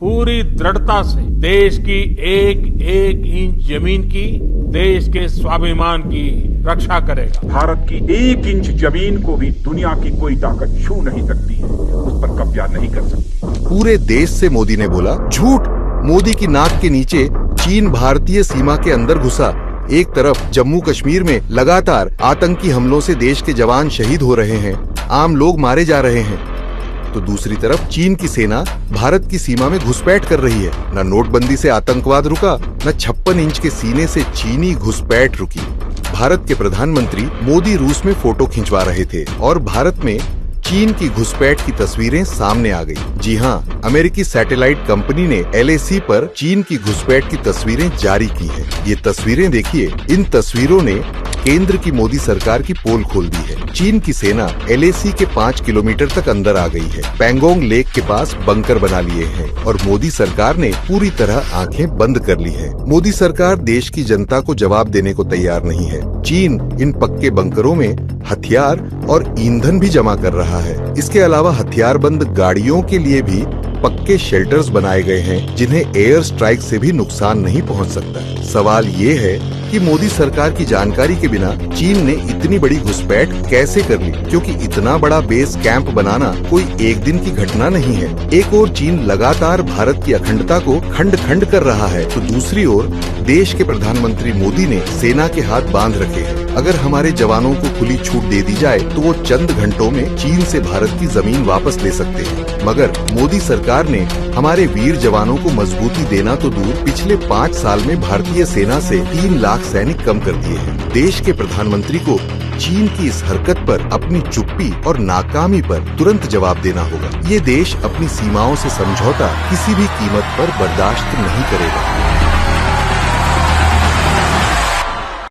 पूरी दृढ़ता से देश की एक एक इंच जमीन की, देश के स्वाभिमान की रक्षा करेगा। भारत की एक इंच जमीन को भी दुनिया की कोई ताकत छू नहीं सकती, उस पर कब्जा नहीं कर सकती। पूरे देश से मोदी ने बोला झूठ। मोदी की नाक के नीचे चीन भारतीय सीमा के अंदर घुसा। एक तरफ जम्मू कश्मीर में लगातार आतंकी हमलों से देश के जवान शहीद हो रहे हैं, आम लोग मारे जा रहे हैं, तो दूसरी तरफ चीन की सेना भारत की सीमा में घुसपैठ कर रही है। न नोटबंदी से आतंकवाद रुका, न 56 इंच के सीने से चीनी घुसपैठ रुकी। भारत के प्रधानमंत्री मोदी रूस में फोटो खिंचवा रहे थे और भारत में चीन की घुसपैठ की तस्वीरें सामने आ गई। जी हाँ, अमेरिकी सैटेलाइट कंपनी ने LAC पर चीन की घुसपैठ की तस्वीरें जारी की है। ये तस्वीरें देखिए। इन तस्वीरों ने केंद्र की मोदी सरकार की पोल खोल दी है। चीन की सेना LAC के 5 किलोमीटर तक अंदर आ गई है। पैंगोंग लेक के पास बंकर बना लिए हैं और मोदी सरकार ने पूरी तरह आंखें बंद कर ली है। मोदी सरकार देश की जनता को जवाब देने को तैयार नहीं है। चीन इन पक्के बंकरों में हथियार और ईंधन भी जमा कर रहा है। इसके अलावा हथियारबंद गाड़ियों के लिए भी पक्के शेल्टर्स बनाए गए हैं, जिन्हें एयर स्ट्राइक से भी नुकसान नहीं पहुंच सकता। सवाल ये है कि मोदी सरकार की जानकारी के बिना चीन ने इतनी बड़ी घुसपैठ कैसे कर ली, क्योंकि इतना बड़ा बेस कैंप बनाना कोई एक दिन की घटना नहीं है। एक ओर चीन लगातार भारत की अखंडता को खंड खंड कर रहा है, तो दूसरी ओर देश के प्रधानमंत्री मोदी ने सेना के हाथ बांध रखे हैं। अगर हमारे जवानों को खुली छूट दे दी जाए तो वो चंद घंटों में चीन से भारत की जमीन वापस ले सकते हैं। मगर मोदी सरकार ने हमारे वीर जवानों को मजबूती देना तो दूर, पिछले 5 साल में भारतीय सेना से 3 लाख सैनिक कम कर दिए हैं। देश के प्रधानमंत्री को चीन की इस हरकत पर, अपनी चुप्पी और नाकामी पर तुरंत जवाब देना होगा। ये देश अपनी सीमाओं से समझौता किसी भी कीमत पर बर्दाश्त नहीं करेगा।